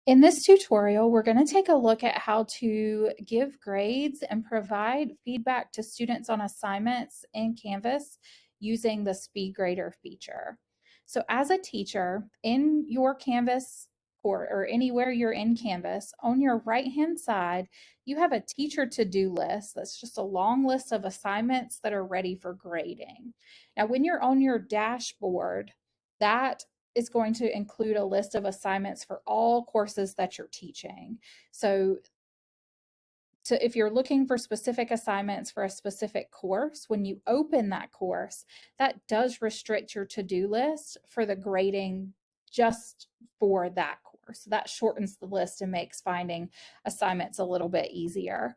In this tutorial, we're going to take a look at how to give grades and provide feedback to students on assignments in Canvas using the SpeedGrader feature. So as a teacher, in your Canvas or anywhere you're in Canvas, on your right-hand side, you have a teacher to-do list. That's just a long list of assignments that are ready for grading. Now, when you're on your dashboard, that is going to include a list of assignments for all courses that you're teaching. So if you're looking for specific assignments for a specific course, when you open that course, that does restrict your to-do list for the grading just for that course. So that shortens the list and makes finding assignments a little bit easier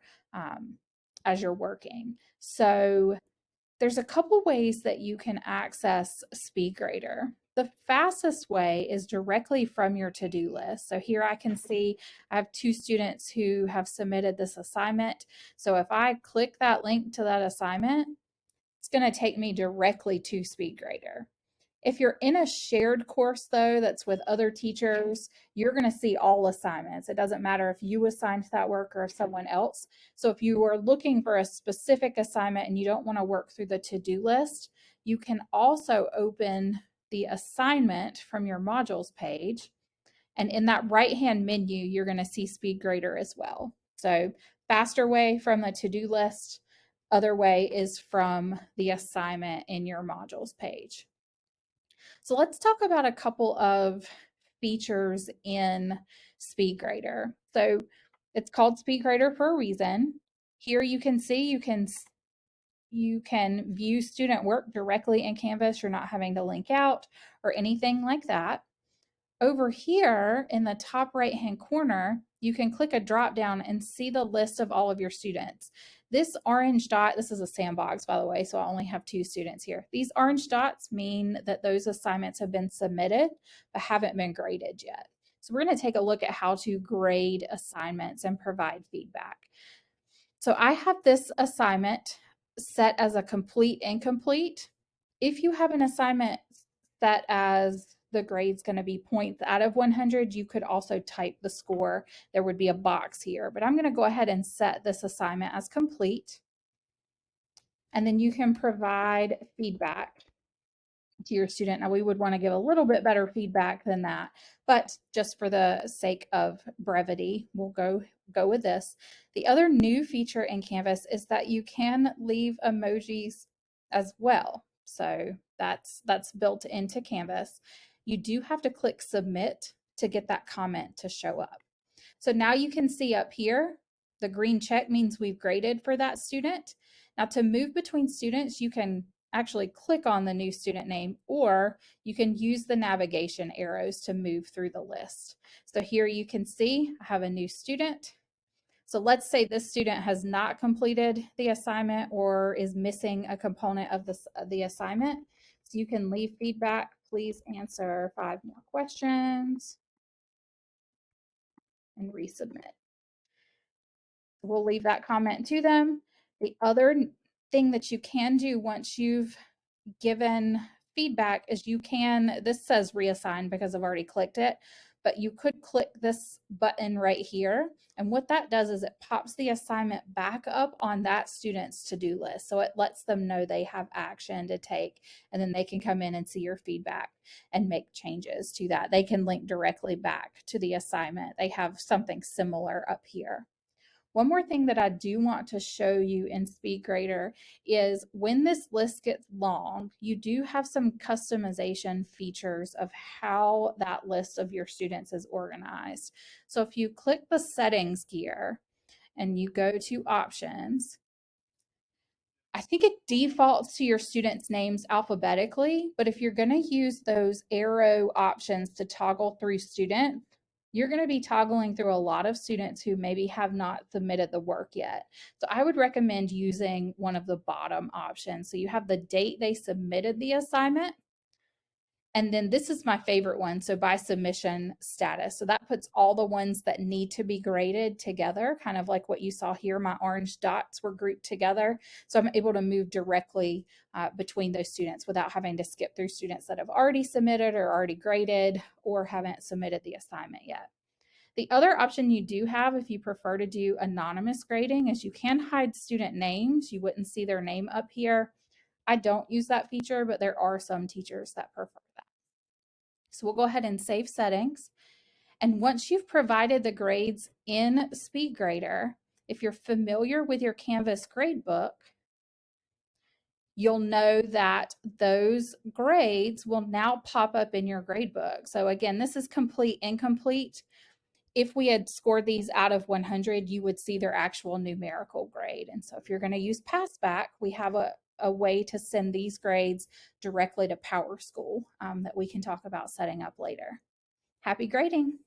as you're working. So there's a couple ways that you can access SpeedGrader. The fastest way is directly from your to-do list. So here I can see I have 2 students who have submitted this assignment. So if I click that link to that assignment, it's going to take me directly to SpeedGrader. If you're in a shared course, though, that's with other teachers, you're going to see all assignments. It doesn't matter if you assigned that work or if someone else. So if you are looking for a specific assignment and you don't want to work through the to-do list, you can also open the assignment from your modules page. And in that right-hand menu, you're going to see SpeedGrader as well. So faster way from the to-do list, other way is from the assignment in your modules page. So let's talk about a couple of features in SpeedGrader. So it's called SpeedGrader for a reason. Here you can see you can view student work directly in Canvas. You're not having to link out or anything like that. Over here in the top right-hand corner, you can click a drop down and see the list of all of your students. This orange dot, this is a sandbox, by the way, so I only have 2 students here. These orange dots mean that those assignments have been submitted but haven't been graded yet. So we're going to take a look at how to grade assignments and provide feedback. So I have this assignment set as a complete incomplete. If you have an assignment set as the grade's going to be points out of 100, you could also type the score. There would be a box here, but I'm going to go ahead and set this assignment as complete. And then you can provide feedback to your student. Now we would want to give a little bit better feedback than that, but just for the sake of brevity, we'll go with this. The other new feature in Canvas is that you can leave emojis as well. So that's built into Canvas. You do have to click submit to get that comment to show up. So now you can see up here, the green check means we've graded for that student. Now to move between students, you can actually click on the new student name, or you can use the navigation arrows to move through the list. So here you can see I have a new student. So let's say this student has not completed the assignment or is missing a component of the assignment. So you can leave feedback. Please answer 5 more questions and resubmit. We'll leave that comment to them. The other thing that you can do once you've given feedback is you can, this says reassign because I've already clicked it, but you could click this button right here. And what that does is it pops the assignment back up on that student's to-do list. So it lets them know they have action to take, and then they can come in and see your feedback and make changes to that. They can link directly back to the assignment. They have something similar up here. One more thing that I do want to show you in SpeedGrader is when this list gets long, you do have some customization features of how that list of your students is organized. So if you click the settings gear and you go to options, I think it defaults to your students' names alphabetically, but if you're going to use those arrow options to toggle through students, you're going to be toggling through a lot of students who maybe have not submitted the work yet. So I would recommend using one of the bottom options. So you have the date they submitted the assignment. And then this is my favorite one. So by submission status. So that puts all the ones that need to be graded together, kind of like what you saw here. My orange dots were grouped together. So I'm able to move directly between those students without having to skip through students that have already submitted or already graded or haven't submitted the assignment yet. The other option you do have if you prefer to do anonymous grading is you can hide student names. You wouldn't see their name up here. I don't use that feature, but there are some teachers that prefer that. So we'll go ahead and save settings. And once you've provided the grades in SpeedGrader, if you're familiar with your Canvas gradebook, you'll know that those grades will now pop up in your gradebook. So again, this is complete, incomplete. If we had scored these out of 100, you would see their actual numerical grade. And so if you're going to use Passback, we have a way to send these grades directly to PowerSchool that we can talk about setting up later. Happy grading!